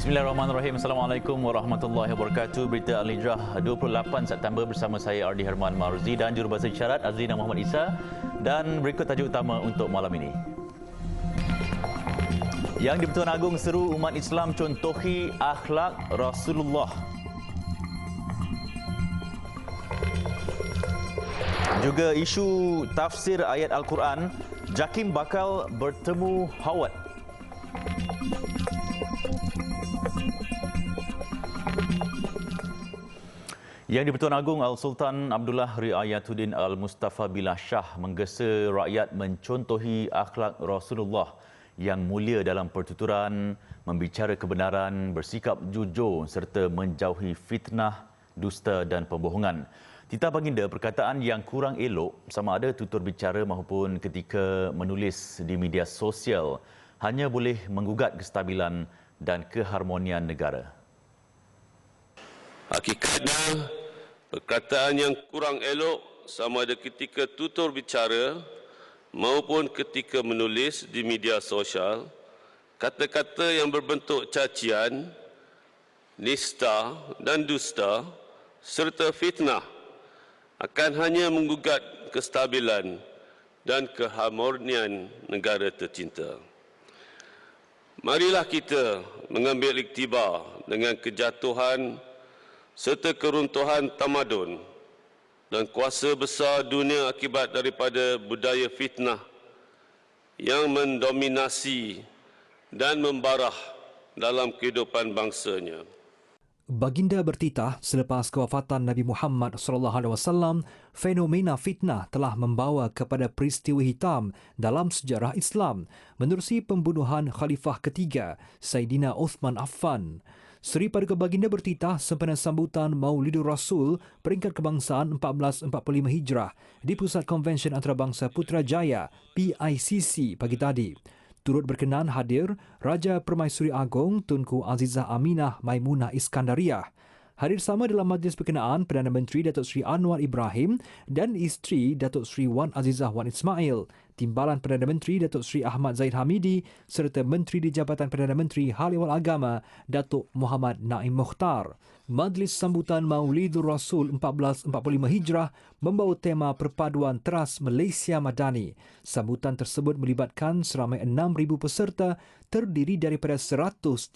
Bismillahirrahmanirrahim. Assalamualaikum warahmatullahi wabarakatuh. Berita Al-Hijrah 28 September bersama saya Ardi Herman Marzi dan jurubahasa isyarat Azrina Muhammad Isa. Dan berikut tajuk utama untuk malam ini. Yang di-Pertuan Agong seru umat Islam contohi akhlak Rasulullah. Juga isu tafsir ayat Al-Quran, JAKIM bakal bertemu Hawat. Yang di-Pertuan Agong Al-Sultan Abdullah Riayatuddin Al-Mustafa Billah Shah menggesa rakyat mencontohi akhlak Rasulullah yang mulia dalam pertuturan, membicara kebenaran, bersikap jujur serta menjauhi fitnah, dusta dan pembohongan. Titah baginda perkataan yang kurang elok sama ada tutur bicara maupun ketika menulis di media sosial hanya boleh menggugat kestabilan dan keharmonian negara. Hakikatnya, perkataan yang kurang elok sama ada ketika tutur bicara maupun ketika menulis di media sosial, kata-kata yang berbentuk cacian, nista dan dusta serta fitnah akan hanya menggugat kestabilan dan keharmonian negara tercinta. Marilah kita mengambil iktibar dengan kejatuhan serta keruntuhan tamadun dan kuasa besar dunia akibat daripada budaya fitnah yang mendominasi dan membarah dalam kehidupan bangsanya. Baginda bertitah selepas kewafatan Nabi Muhammad SAW, fenomena fitnah telah membawa kepada peristiwa hitam dalam sejarah Islam menerusi pembunuhan Khalifah ketiga Saidina Uthman Affan. Seri Paduka Baginda bertitah sempena sambutan Maulidur Rasul peringkat kebangsaan 1445 Hijrah di Pusat Konvensyen Antarabangsa Putrajaya PICC pagi tadi. Turut berkenan hadir Raja Permaisuri Agong Tunku Azizah Aminah Maimunah Iskandariah. Hadir sama dalam majlis berkenaan Perdana Menteri Datuk Seri Anwar Ibrahim dan isteri Datuk Seri Wan Azizah Wan Ismail, Timbalan Perdana Menteri Datuk Seri Ahmad Zahid Hamidi serta Menteri di Jabatan Perdana Menteri Hal Ehwal Agama Datuk Muhammad Naim Mukhtar. Majlis sambutan Maulidur Rasul 1445 Hijrah membawa tema perpaduan teras Malaysia Madani. Sambutan tersebut melibatkan seramai 6,000 peserta terdiri daripada 131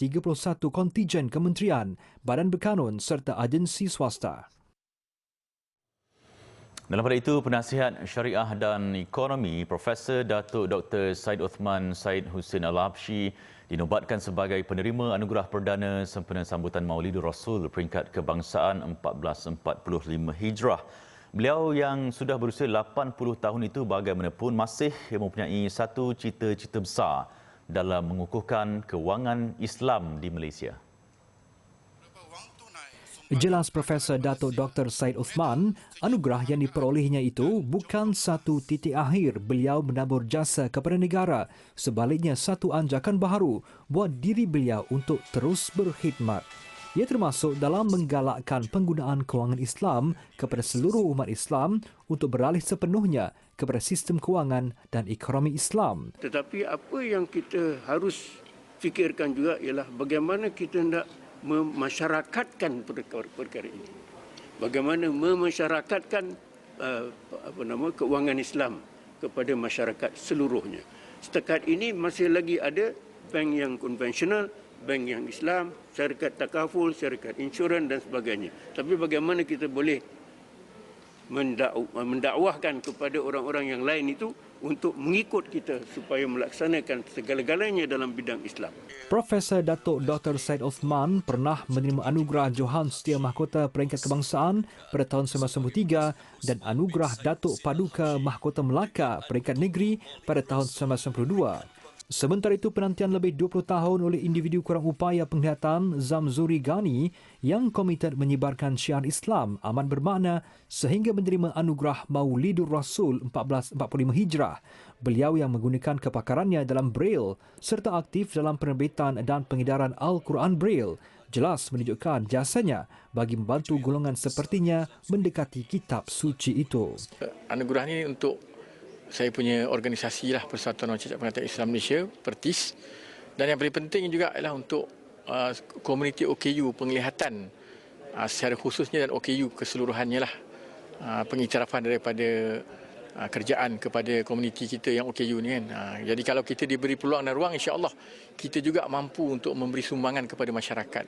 kontijen kementerian, badan berkanun serta agensi swasta. Dalam pada itu, Penasihat Syariah dan Ekonomi Profesor Datuk Dr. Syed Othman Syed Hussein Al-Habsyi dinobatkan sebagai penerima anugerah perdana sempena sambutan Maulidur Rasul peringkat kebangsaan 1445 Hijrah. Beliau yang sudah berusia 80 tahun itu bagaimanapun masih mempunyai satu cita-cita besar dalam mengukuhkan kewangan Islam di Malaysia. Jelas Profesor Datuk Dr. Syed Othman, anugerah yang diperolehnya itu bukan satu titik akhir beliau menabur jasa kepada negara. Sebaliknya satu anjakan baharu buat diri beliau untuk terus berkhidmat. Ia termasuk dalam menggalakkan penggunaan kewangan Islam kepada seluruh umat Islam untuk beralih sepenuhnya kepada sistem kewangan dan ekonomi Islam. Tetapi apa yang kita harus fikirkan juga ialah bagaimana kita hendak memasyarakatkan perkara ini. Bagaimana memasyarakatkan kewangan Islam kepada masyarakat seluruhnya. Setakat ini masih lagi ada bank yang konvensional, bank yang Islam, syarikat takaful, syarikat insurans dan sebagainya. Tapi bagaimana kita boleh mendakwahkan kepada orang-orang yang lain itu untuk mengikut kita supaya melaksanakan segala-galanya dalam bidang Islam. Profesor Datuk Dr. Syed Othman pernah menerima anugerah Johan Setia Mahkota Peringkat Kebangsaan pada tahun 1993 dan anugerah Datuk Paduka Mahkota Melaka Peringkat Negeri pada tahun 1992. Sementara itu, penantian lebih 20 tahun oleh individu kurang upaya penglihatan Zamzuri Ghani yang komited menyebarkan syiar Islam amat bermakna sehingga menerima anugerah Maulidur Rasul 1445 Hijrah. Beliau yang menggunakan kepakarannya dalam Braille serta aktif dalam penerbitan dan pengedaran Al-Quran Braille jelas menunjukkan jasanya bagi membantu golongan sepertinya mendekati kitab suci itu. Anugerah ini untuk saya punya organisasi lah, Persatuan Orang Cacat Penglihatan Islam Malaysia, PERTIS. Dan yang paling penting juga adalah untuk komuniti OKU penglihatan secara khususnya dan OKU keseluruhannya lah pengiktirafan daripada kerjaan kepada komuniti kita yang OKU ni kan. Jadi kalau kita diberi peluang dan ruang, insya-Allah kita juga mampu untuk memberi sumbangan kepada masyarakat.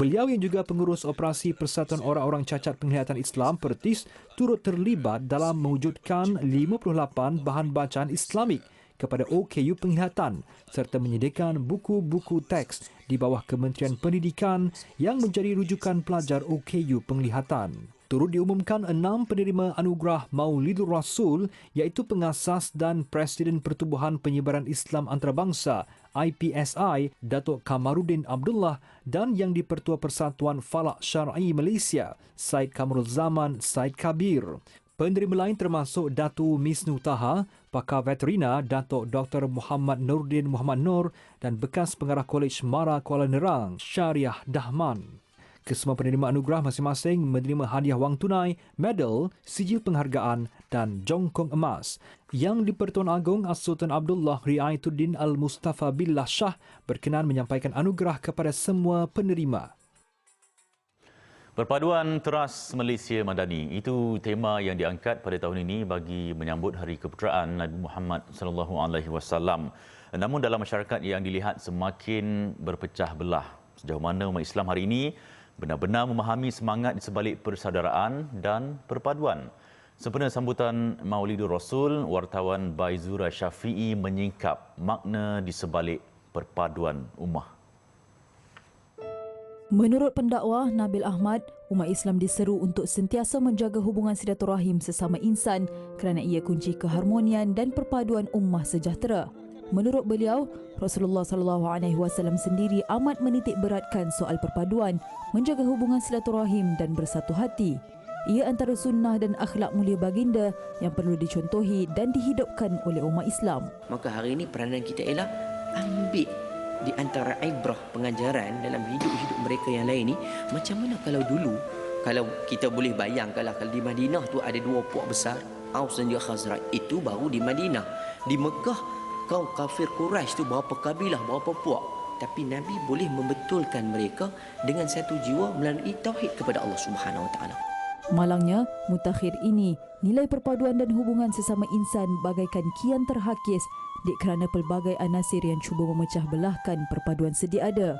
Beliau yang juga pengurus operasi Persatuan Orang-Orang Cacat Penglihatan Islam Pertis turut terlibat dalam mewujudkan 58 bahan bacaan Islamik kepada OKU penglihatan serta menyediakan buku-buku teks di bawah Kementerian Pendidikan yang menjadi rujukan pelajar OKU penglihatan. Turut diumumkan 6 penerima anugerah Maulidur Rasul iaitu pengasas dan Presiden Pertubuhan Penyebaran Islam Antarabangsa IPSI Datuk Kamaruddin Abdullah dan Yang di-Pertua Persatuan Falak Syar'i Malaysia Said Kamrul Zaman Said Kabir. Penerima lain termasuk Datuk Misnu Taha, Pakar Veterina Datuk Dr. Muhammad Nurdin Muhammad Nur dan bekas pengarah Kolej Mara Kuala Nerang Syariah Dahman. Kesemua penerima anugerah masing-masing menerima hadiah wang tunai, medal, sijil penghargaan dan jongkong emas. Yang di-Pertuan Agong As-Sultan Abdullah Riayatuddin Al-Mustafa Billah Shah berkenan menyampaikan anugerah kepada semua penerima. Perpaduan Teras Malaysia Madani, itu tema yang diangkat pada tahun ini bagi menyambut Hari Keputeraan Nabi Muhammad SAW. Namun dalam masyarakat yang dilihat semakin berpecah belah. Sejauh mana umat Islam hari ini benar-benar memahami semangat di sebalik persaudaraan dan perpaduan. Sempena sambutan Maulidur Rasul, wartawan Baizura Syafi'i menyingkap makna di sebalik perpaduan ummah. Menurut pendakwah Nabil Ahmad, umat Islam diseru untuk sentiasa menjaga hubungan silaturahim sesama insan kerana ia kunci keharmonian dan perpaduan ummah sejahtera. Menurut beliau, Rasulullah SAW sendiri amat menitik beratkan soal perpaduan, menjaga hubungan silaturahim dan bersatu hati. Ia antara sunnah dan akhlak mulia baginda yang perlu dicontohi dan dihidupkan oleh umat Islam. Maka hari ini peranan kita ialah ambil di antara ibrah pengajaran dalam hidup-hidup mereka yang lain ni. Macam mana kalau dulu, kalau kita boleh bayangkanlah kalau di Madinah tu ada dua puak besar, Aus dan Khazraj, itu baru di Madinah. Di Mekah, kaum kafir Quraisy tu berapa kabilah, berapa puak. Tapi Nabi boleh membetulkan mereka dengan satu jiwa melalui tauhid kepada Allah Subhanahu Wa Taala. Malangnya, mutakhir ini, nilai perpaduan dan hubungan sesama insan bagaikan kian terhakis kerana pelbagai anasir yang cuba memecah belahkan perpaduan sedia ada.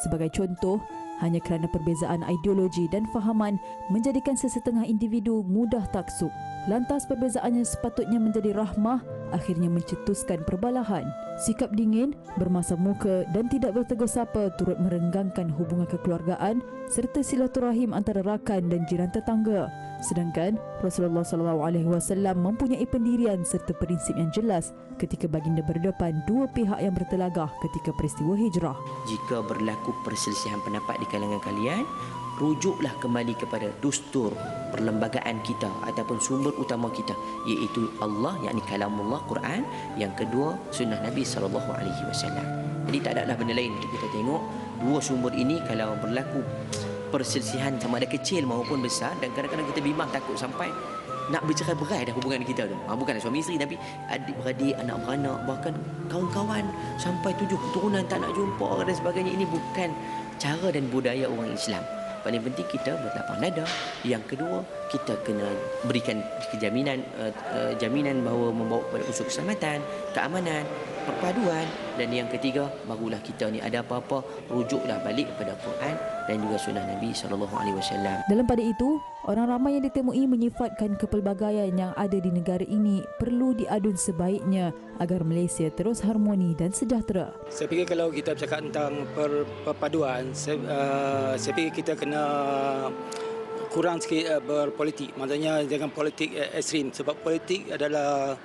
Sebagai contoh, hanya kerana perbezaan ideologi dan fahaman menjadikan sesetengah individu mudah taksub. Lantas perbezaannya sepatutnya menjadi rahmah, akhirnya mencetuskan perbalahan. Sikap dingin, bermasam muka dan tidak bertegur sapa turut merenggangkan hubungan kekeluargaan serta silaturahim antara rakan dan jiran tetangga. Sedangkan Rasulullah SAW mempunyai pendirian serta prinsip yang jelas ketika baginda berdepan dua pihak yang bertelagah ketika peristiwa hijrah. Jika berlaku perselisihan pendapat di kalangan kalian, rujuklah kembali kepada dustur perlembagaan kita ataupun sumber utama kita, iaitu Allah, yakni kalamullah Quran, yang kedua sunnah Nabi SAW. Jadi tak adalah benda lain untuk kita tengok dua sumber ini kalau berlaku perselisihan sama ada kecil maupun besar, dan kadang-kadang kita bimbang takut sampai nak bercerai berai dah hubungan kita tu. Bukan suami isteri tapi adik-beradik, anak-beranak, bahkan kawan-kawan sampai 7 keturunan tak nak jumpa dan sebagainya. Ini bukan cara dan budaya orang Islam. Paling penting kita berlapang dada. Yang kedua, kita kena berikan jaminan bahawa membawa kepada unsur keselamatan, keamanan, perpaduan. Dan yang ketiga, barulah kita ni ada apa-apa, rujuklah balik kepada Quran dan juga sunnah Nabi SAW. Dalam pada itu, orang ramai yang ditemui menyifatkan kepelbagaian yang ada di negara ini perlu diadun sebaiknya agar Malaysia terus harmoni dan sejahtera. Saya fikir kalau kita bercakap tentang perpaduan, saya fikir kita kena kurang sikit berpolitik. Maksudnya jangan politik ekstrim, sebab politik adalah,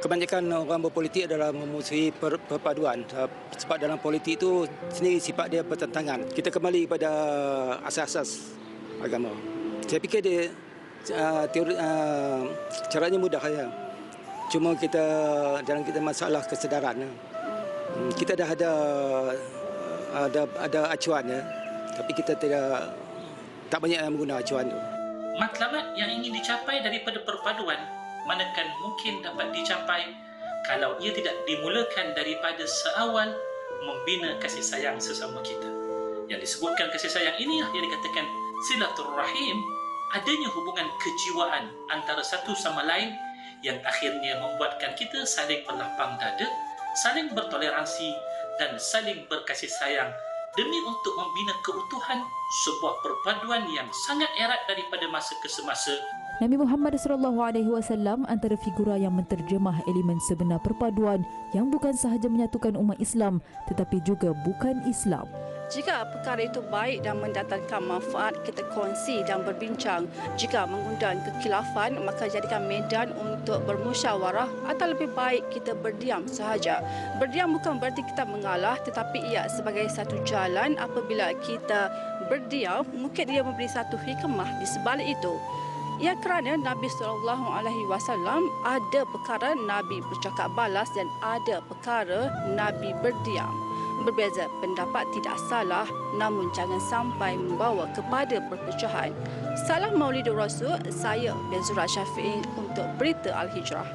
kebanyakan orang berpolitik adalah memusuhi perpaduan. Sebab dalam politik itu sendiri sifat dia bertentangan. Kita kembali kepada asas-asas agama. Saya fikir dia caranya mudah saja. Cuma kita dalam kita masalah kesedaran. Kita dah ada acuan ya. Tapi kita tak banyak yang menggunakan acuan itu. Matlamat yang ingin dicapai daripada perpaduan manakan mungkin dapat dicapai kalau ia tidak dimulakan daripada seawal membina kasih sayang sesama kita. Yang disebutkan kasih sayang inilah yang dikatakan silaturrahim, adanya hubungan kejiwaan antara satu sama lain yang akhirnya membuatkan kita saling berlapang dada, saling bertoleransi dan saling berkasih sayang demi untuk membina keutuhan sebuah perpaduan yang sangat erat daripada masa ke semasa. Nabi Muhammad SAW antara figura yang menterjemah elemen sebenar perpaduan yang bukan sahaja menyatukan umat Islam tetapi juga bukan Islam. Jika perkara itu baik dan mendatangkan manfaat, kita kongsi dan berbincang. Jika mengundang kekhilafan, maka jadikan medan untuk bermusyawarah atau lebih baik kita berdiam sahaja. Berdiam bukan berarti kita mengalah, tetapi ia sebagai satu jalan apabila kita berdiam, mungkin dia memberi satu hikmah di sebalik itu. Ya, kerana Nabi SAW ada perkara Nabi bercakap balas dan ada perkara Nabi berdiam. Berbeza pendapat tidak salah, namun jangan sampai membawa kepada perpecahan. Salam Maulidur Rasul, saya Benzura Syafi'i untuk Berita Al-Hijrah.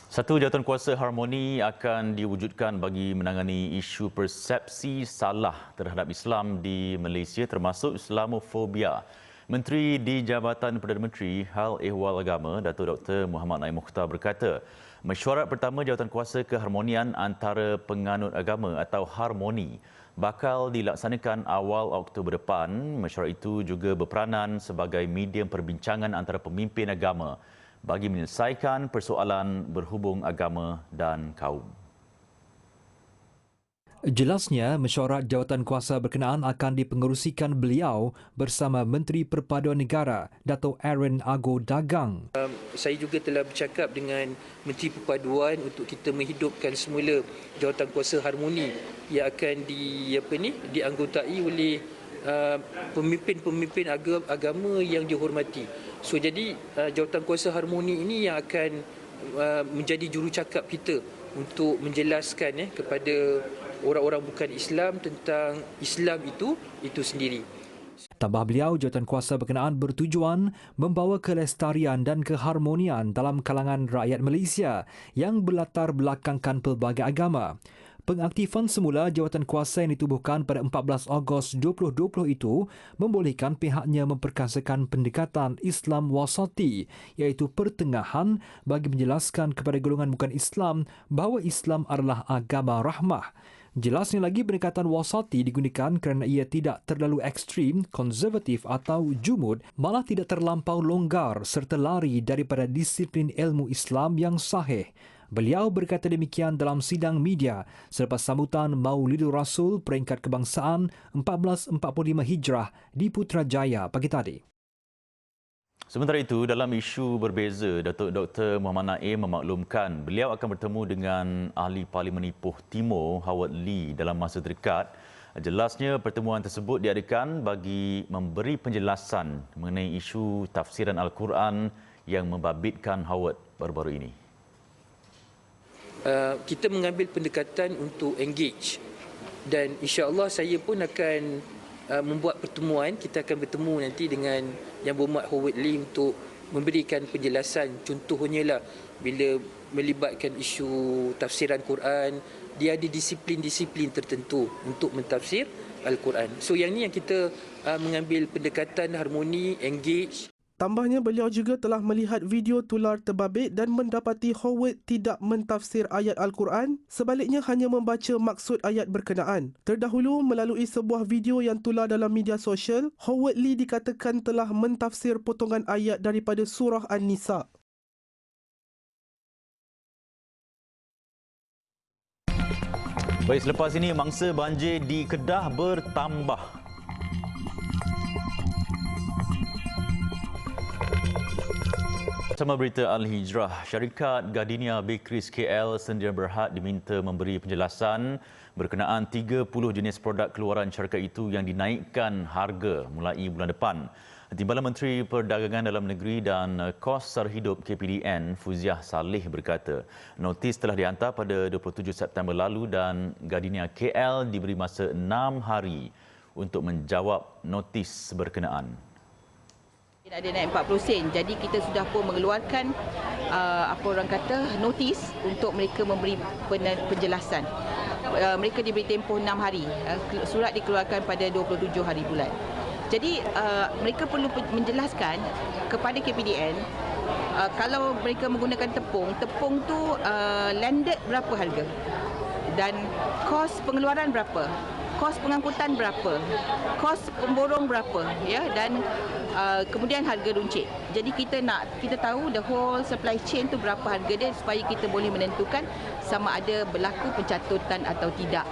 Satu jawatankuasa harmoni akan diwujudkan bagi menangani isu persepsi salah terhadap Islam di Malaysia termasuk Islamofobia. Menteri di Jabatan Perdana Menteri Hal Ehwal Agama, Datuk Dr. Muhammad Naim Mukhtar berkata, mesyuarat pertama jawatankuasa keharmonian antara penganut agama atau harmoni bakal dilaksanakan awal Oktober depan. Mesyuarat itu juga berperanan sebagai medium perbincangan antara pemimpin agama bagi menyelesaikan persoalan berhubung agama dan kaum. Jelasnya, mesyuarat jawatankuasa berkenaan akan dipengerusikan beliau bersama Menteri Perpaduan Negara, Datuk Aaron Ago Dagang. Saya juga telah bercakap dengan Menteri Perpaduan untuk kita menghidupkan semula jawatankuasa harmoni yang akan dianggotai oleh pemimpin-pemimpin agama yang dihormati. So jadi jawatankuasa harmoni ini yang akan menjadi jurucakap kita untuk menjelaskan kepada orang-orang bukan Islam tentang Islam itu sendiri. Tambah beliau, jawatankuasa berkenaan bertujuan membawa kelestarian dan keharmonian dalam kalangan rakyat Malaysia yang berlatar belakangkan pelbagai agama. Pengaktifan semula jawatankuasa yang ditubuhkan pada 14 Ogos 2020 itu membolehkan pihaknya memperkasakan pendekatan Islam wasati, iaitu pertengahan bagi menjelaskan kepada golongan bukan Islam bahawa Islam adalah agama rahmah. Jelasnya lagi, pendekatan wasati digunakan kerana ia tidak terlalu ekstrim, konservatif atau jumud, malah tidak terlampau longgar serta lari daripada disiplin ilmu Islam yang sahih. Beliau berkata demikian dalam sidang media selepas sambutan Maulidur Rasul peringkat kebangsaan 1445 Hijrah di Putrajaya pagi tadi. Sementara itu, dalam isu berbeza, Datuk Dr. Muhammad Naim memaklumkan beliau akan bertemu dengan Ahli Parlimen Ipoh Timur Howard Lee dalam masa terdekat. Jelasnya pertemuan tersebut diadakan bagi memberi penjelasan mengenai isu tafsiran Al-Quran yang membabitkan Howard baru-baru ini. Kita mengambil pendekatan untuk engage dan insya-Allah saya pun akan membuat pertemuan. Kita akan bertemu nanti dengan Yang Berhormat Howard Lee untuk memberikan penjelasan. Contohnya lah bila melibatkan isu tafsiran Quran, dia ada disiplin-disiplin tertentu untuk mentafsir Al-Quran. So yang ni yang kita mengambil pendekatan harmoni, engage. Tambahnya, beliau juga telah melihat video tular terbabit dan mendapati Howard tidak mentafsir ayat Al-Quran, sebaliknya hanya membaca maksud ayat berkenaan. Terdahulu, melalui sebuah video yang tular dalam media sosial, Howard Lee dikatakan telah mentafsir potongan ayat daripada surah An-Nisa. Baik, selepas ini mangsa banjir di Kedah bertambah. Bersama Berita Al-Hijrah, syarikat Gardenia Bakeries KL Sdn Bhd diminta memberi penjelasan berkenaan 30 jenis produk keluaran syarikat itu yang dinaikkan harga mulai bulan depan. Timbalan Menteri Perdagangan Dalam Negeri dan Kos Sara Hidup KPDN, Fuziah Saleh berkata, notis telah dihantar pada 27 September lalu dan Gardenia KL diberi masa 6 hari untuk menjawab notis berkenaan. Ada naik 40 sen. Jadi kita sudah pun mengeluarkan notis untuk mereka memberi penjelasan. mereka diberi tempoh 6 hari. Surat dikeluarkan pada 27 hari bulan. Jadi mereka perlu menjelaskan kepada KPDN kalau mereka menggunakan tepung tu landed berapa harga dan kos pengeluaran berapa, kos pengangkutan berapa, kos pemborong berapa, ya, dan kemudian harga runcit. Jadi kita tahu the whole supply chain tu berapa harga dia supaya kita boleh menentukan sama ada berlaku pencatutan atau tidak.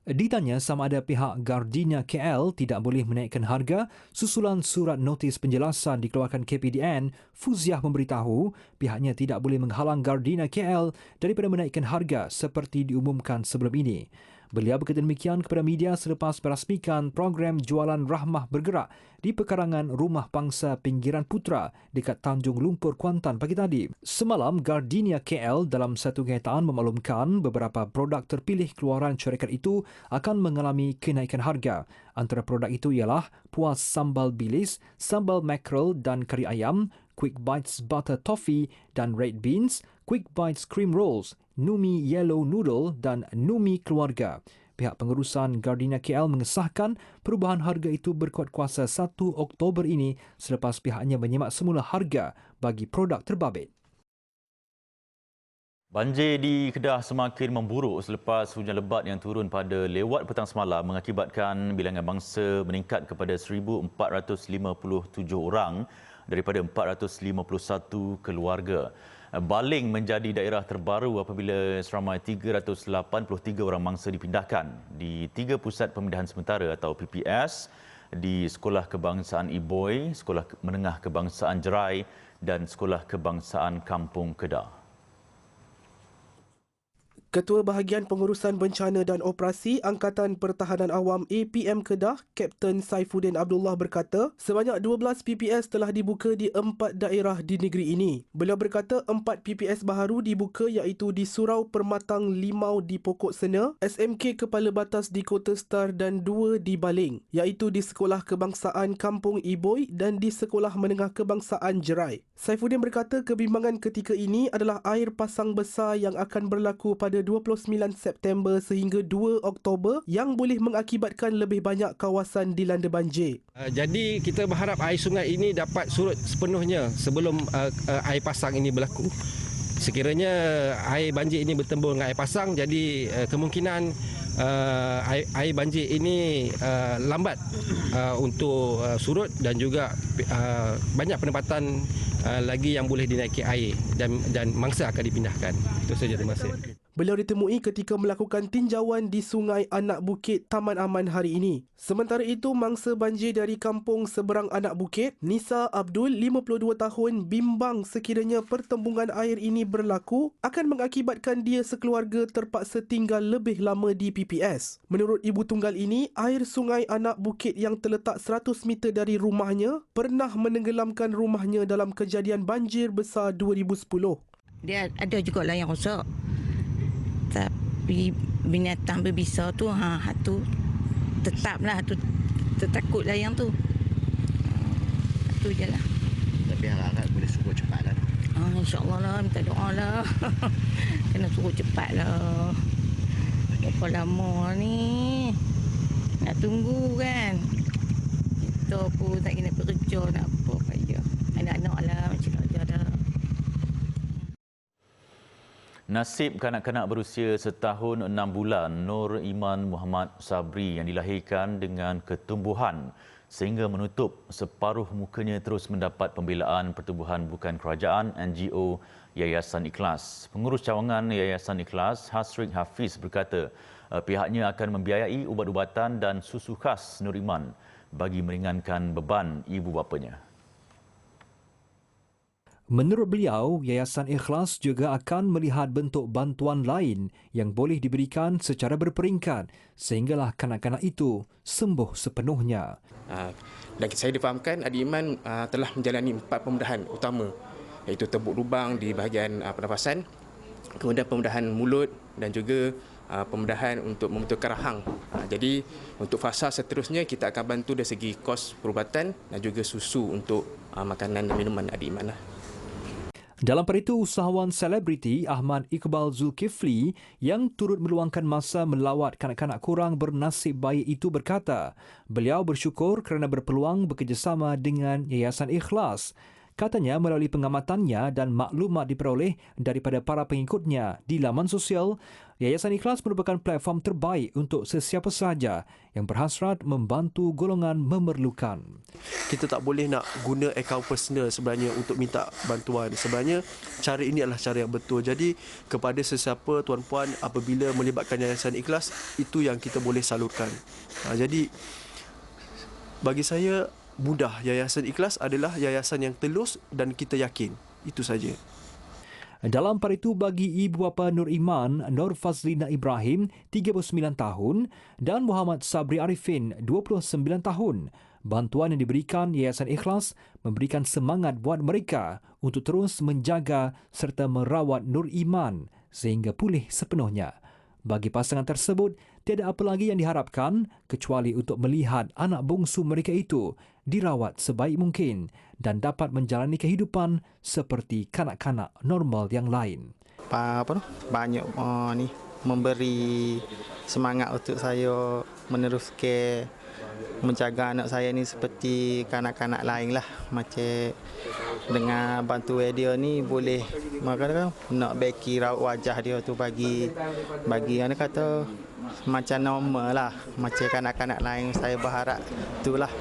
Ditanya sama ada pihak Gardenia KL tidak boleh menaikkan harga susulan surat notis penjelasan dikeluarkan KPDN, Fuziah memberitahu pihaknya tidak boleh menghalang Gardenia KL daripada menaikkan harga seperti diumumkan sebelum ini. Beliau berkata demikian kepada media selepas merasmikan program jualan Rahmah bergerak di pekarangan Rumah Bangsa Pinggiran Putra dekat Tanjung Lumpur, Kuantan pagi tadi. Semalam, Gardenia KL dalam satu kenyataan memaklumkan beberapa produk terpilih keluaran syarikat itu akan mengalami kenaikan harga. Antara produk itu ialah puas sambal bilis, sambal mackerel dan kari ayam, Quick Bites Butter Toffee dan Red Beans, Quick Bites Cream Rolls, Numi Yellow Noodle dan Numi Keluarga. Pihak pengurusan Gardenia KL mengesahkan perubahan harga itu berkuat kuasa 1 Oktober ini selepas pihaknya menyemak semula harga bagi produk terbabit. Banjir di Kedah semakin memburuk selepas hujan lebat yang turun pada lewat petang semalam mengakibatkan bilangan bangsa meningkat kepada 1,457 orang daripada 451 keluarga. Baling menjadi daerah terbaru apabila seramai 383 orang mangsa dipindahkan di 3 pusat pemindahan sementara atau PPS di Sekolah Kebangsaan Iboi, Sekolah Menengah Kebangsaan Jerai dan Sekolah Kebangsaan Kampung Kedah. Ketua Bahagian Pengurusan Bencana dan Operasi Angkatan Pertahanan Awam APM Kedah, Kapten Saifuddin Abdullah berkata, sebanyak 12 PPS telah dibuka di 4 daerah di negeri ini. Beliau berkata 4 PPS baharu dibuka iaitu di Surau Permatang Limau di Pokok Sena, SMK Kepala Batas di Kota Star dan 2 di Baling, iaitu di Sekolah Kebangsaan Kampung Iboi dan di Sekolah Menengah Kebangsaan Jerai. Saifuddin berkata kebimbangan ketika ini adalah air pasang besar yang akan berlaku pada 29 September sehingga 2 Oktober yang boleh mengakibatkan lebih banyak kawasan dilanda banjir. Jadi kita berharap air sungai ini dapat surut sepenuhnya sebelum air pasang ini berlaku. Sekiranya air banjir ini bertembur dengan air pasang, jadi kemungkinan air banjir ini lambat untuk surut dan juga banyak penempatan lagi yang boleh dinaiki air dan mangsa akan dipindahkan. Itu saja, terima kasih. Beliau ditemui ketika melakukan tinjauan di Sungai Anak Bukit Taman Aman hari ini. Sementara itu, mangsa banjir dari kampung seberang Anak Bukit, Nisa Abdul, 52 tahun, bimbang sekiranya pertembungan air ini berlaku akan mengakibatkan dia sekeluarga terpaksa tinggal lebih lama di PPS. Menurut ibu tunggal ini, air Sungai Anak Bukit yang terletak 100 meter dari rumahnya pernah menenggelamkan rumahnya dalam kejadian banjir besar 2010. Dia ada juga lah yang rosak. Tapi binatang berbisa tu tu tetaplah tu tertakutlah yang tu. Tu jelah. Tapi harap boleh surut cepatlah. Insya-Allah lah, minta doa lah. Kena surut cepatlah. Berapa lama ni nak tunggu kan. Kita pun tak kena bekerja nak apa payah. Anak-anak lah macam aja dah. Nasib kanak-kanak berusia setahun 6 bulan Nur Iman Muhammad Sabri yang dilahirkan dengan ketumbuhan sehingga menutup separuh mukanya terus mendapat pembelaan Pertubuhan Bukan Kerajaan NGO Yayasan Ikhlas. Pengurus cawangan Yayasan Ikhlas, Hasrik Hafiz berkata pihaknya akan membiayai ubat-ubatan dan susu khas Nur Iman bagi meringankan beban ibu bapanya. Menurut beliau, Yayasan Ikhlas juga akan melihat bentuk bantuan lain yang boleh diberikan secara berperingkat sehinggalah kanak-kanak itu sembuh sepenuhnya. Dan saya difahamkan Adik Iman telah menjalani 4 pembedahan utama, iaitu tebuk lubang di bahagian pernafasan, kemudian pembedahan mulut dan juga pembedahan untuk membetulkan rahang. Jadi untuk fasa seterusnya kita akan bantu dari segi kos perubatan dan juga susu untuk makanan dan minuman Adik Iman. Dalam perkara itu, usahawan selebriti Ahmad Iqbal Zulkifli yang turut meluangkan masa melawat kanak-kanak kurang bernasib baik itu berkata, beliau bersyukur kerana berpeluang bekerjasama dengan Yayasan Ikhlas. Katanya melalui pengamatannya dan maklumat diperoleh daripada para pengikutnya di laman sosial, Yayasan Ikhlas merupakan platform terbaik untuk sesiapa sahaja yang berhasrat membantu golongan memerlukan. Kita tak boleh nak guna akaun personal sebenarnya untuk minta bantuan. Sebenarnya cara ini adalah cara yang betul. Jadi kepada sesiapa tuan-puan apabila melibatkan Yayasan Ikhlas, itu yang kita boleh salurkan. Jadi bagi saya mudah. Yayasan Ikhlas adalah yayasan yang telus dan kita yakin. Itu saja. Dalam perkara itu, bagi ibu bapa Nur Iman, Nur Fazlina Ibrahim, 39 tahun dan Muhammad Sabri Arifin, 29 tahun, bantuan yang diberikan Yayasan Ikhlas memberikan semangat buat mereka untuk terus menjaga serta merawat Nur Iman sehingga pulih sepenuhnya. Bagi pasangan tersebut, tiada apa lagi yang diharapkan kecuali untuk melihat anak bongsu mereka itu dirawat sebaik mungkin dan dapat menjalani kehidupan seperti kanak-kanak normal yang lain. Banyak ni memberi semangat untuk saya meneruskan menjaga anak saya ni seperti kanak-kanak lain lah. Macam dengan bantu dia ni boleh nak baiki raut wajah dia tu bagi anak kata macam normal lah, macam kanak-kanak lain. Saya berharap itulah.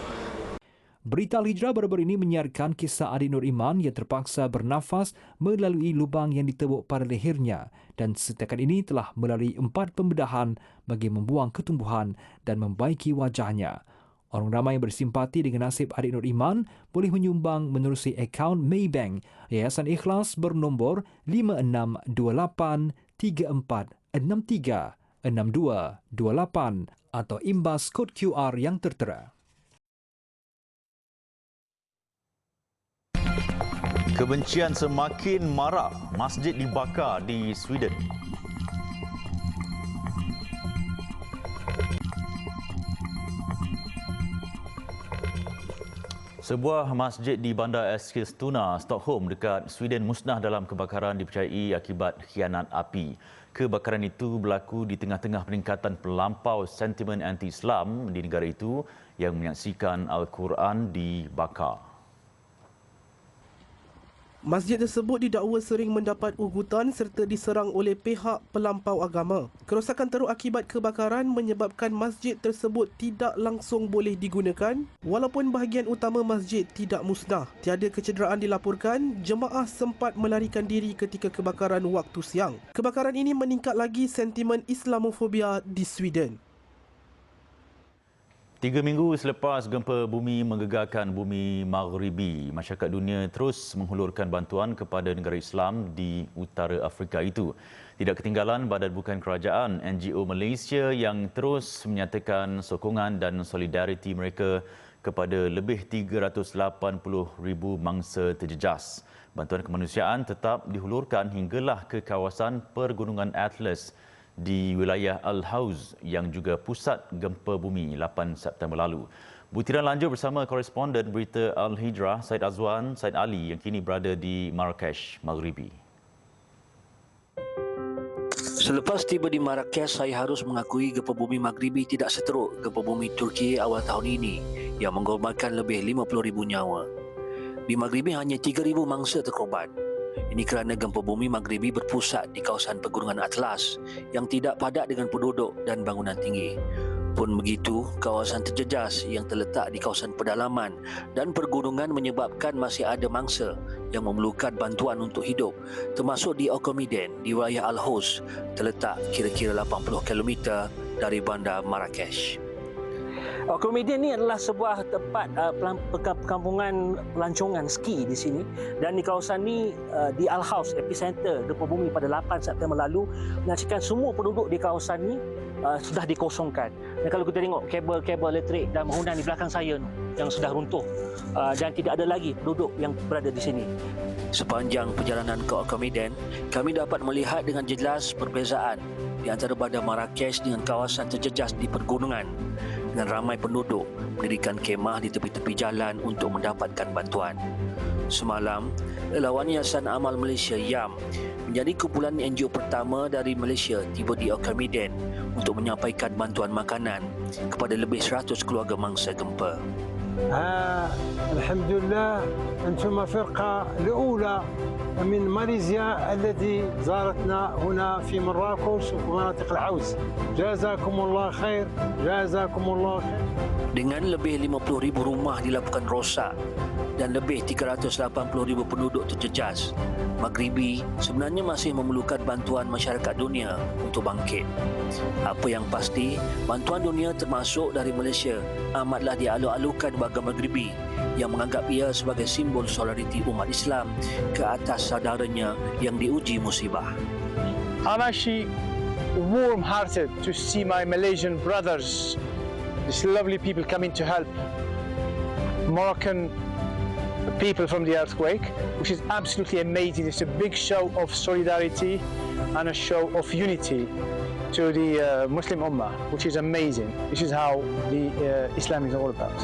Berita Al-Hijrah baru-baru ini menyiarkan kisah adik Nur Iman yang terpaksa bernafas melalui lubang yang ditebuk pada lehernya dan setakat ini telah melalui 4 pembedahan bagi membuang ketumbuhan dan membaiki wajahnya. Orang ramai yang bersimpati dengan nasib adik Nur Iman boleh menyumbang menerusi akaun Maybank Yayasan Ikhlas bernombor 562834636228 atau imbas kod QR yang tertera. Kebencian semakin marak, masjid dibakar di Sweden. Sebuah masjid di bandar Eskilstuna, Stockholm dekat Sweden musnah dalam kebakaran dipercayai akibat khianat api. Kebakaran itu berlaku di tengah-tengah peningkatan pelampau sentimen anti-Islam di negara itu yang menyaksikan Al-Quran dibakar. Masjid tersebut didakwa sering mendapat ugutan serta diserang oleh pihak pelampau agama. Kerosakan teruk akibat kebakaran menyebabkan masjid tersebut tidak langsung boleh digunakan walaupun bahagian utama masjid tidak musnah. Tiada kecederaan dilaporkan, jemaah sempat melarikan diri ketika kebakaran waktu siang. Kebakaran ini meningkat lagi sentimen Islamofobia di Sweden. 3 minggu selepas gempa bumi menggegarkan bumi Maghribi, masyarakat dunia terus menghulurkan bantuan kepada negara Islam di utara Afrika itu. Tidak ketinggalan Badan Bukan Kerajaan NGO Malaysia yang terus menyatakan sokongan dan solidariti mereka kepada lebih 380,000 mangsa terjejas. Bantuan kemanusiaan tetap dihulurkan hinggalah ke kawasan Pergunungan Atlas di wilayah Al-Hauz yang juga pusat gempa bumi 8 September lalu. Butiran lanjut bersama koresponden berita Al-Hijrah Said Azwan Said Ali yang kini berada di Marrakesh, Maghribi. Selepas tiba di Marrakesh, saya harus mengakui gempa bumi Maghribi tidak seteruk gempa bumi Turki awal tahun ini yang mengorbankan lebih 50,000 nyawa. Di Maghribi hanya 3,000 mangsa terkorban. Ini kerana gempa bumi Maghribi berpusat di kawasan Pegunungan Atlas yang tidak padat dengan penduduk dan bangunan tinggi. Pun begitu, kawasan terjejas yang terletak di kawasan pedalaman dan pergunungan menyebabkan masih ada mangsa yang memerlukan bantuan untuk hidup, termasuk di Okomiden di wilayah Al-Hauz, terletak kira-kira 80 km dari bandar Marrakesh. Okomiden ni adalah sebuah tempat perkampungan pelancongan ski di sini, dan di kawasan ni di Al-Hauz epicenter gempa bumi pada 8 September lalu menyaksikan semua penduduk di kawasan ni sudah dikosongkan. Dan kalau kita tengok kabel-kabel elektrik dan bangunan di belakang saya yang sudah runtuh dan tidak ada lagi penduduk yang berada di sini. Sepanjang perjalanan ke Okomiden, kami dapat melihat dengan jelas perbezaan di antara bandar Marrakesh dengan kawasan terjejas di pergunungan, dengan ramai penduduk mendirikan kemah di tepi-tepi jalan untuk mendapatkan bantuan. Semalam, Relawan Yayasan Amal Malaysia YAM menjadi kumpulan NGO pertama dari Malaysia tiba di Medan untuk menyampaikan bantuan makanan kepada lebih 100 keluarga mangsa gempa. الحمد لله أنتم فرقة الأولى من ماليزيا التي زارتنا هنا في مراكش ومناطق العوز. جزاكم الله خير، جزاكم الله خير. Dengan lebih 50,000 rumah dilaporkan rosak dan lebih 380,000 penduduk terjejas, Maghribi sebenarnya masih memerlukan bantuan masyarakat dunia untuk bangkit. Apa yang pasti, bantuan dunia termasuk dari Malaysia amatlah dialu-alukan warga Maghribi yang menganggap ia sebagai simbol solidariti umat Islam ke atas saudaranya yang diuji musibah. I'm actually warm-hearted to see my Malaysian brothers, these lovely people coming to help Moroccan people from the earthquake, which is absolutely amazing. It's a big show of solidarity and a show of unity to the Muslim Ummah, which is amazing. This is how the Islam is all about.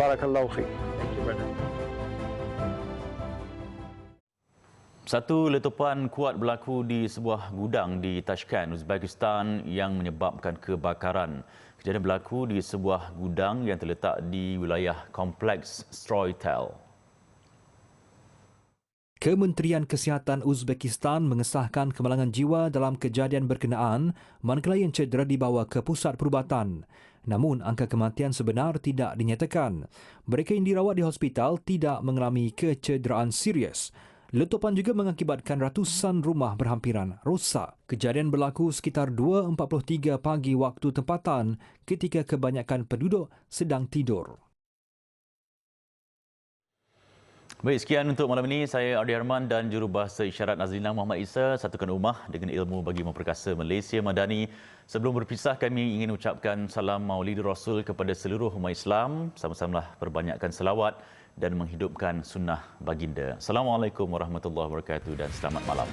Barakallahu fiik. Thank you, brother. Satu letupan kuat berlaku di sebuah gudang di Tashkent, Uzbekistan yang menyebabkan kebakaran. Kejadian berlaku di sebuah gudang yang terletak di wilayah kompleks Stroytel. Kementerian Kesihatan Uzbekistan mengesahkan kemalangan jiwa dalam kejadian berkenaan manakala yang cedera dibawa ke pusat perubatan. Namun, angka kematian sebenar tidak dinyatakan. Mereka yang dirawat di hospital tidak mengalami kecederaan serius. Letupan juga mengakibatkan ratusan rumah berhampiran rosak. Kejadian berlaku sekitar 2.43 pagi waktu tempatan ketika kebanyakan penduduk sedang tidur. Baik, sekian untuk malam ini. Saya Ardi Harman dan jurubahasa isyarat Nazrina Muhammad Isa, satukan rumah dengan ilmu bagi memperkasa Malaysia Madani. Sebelum berpisah, kami ingin ucapkan salam Maulid Rasul kepada seluruh umat Islam. Sama-samalah perbanyakkan selawat dan menghidupkan sunnah baginda. Assalamualaikum warahmatullahi wabarakatuh dan selamat malam.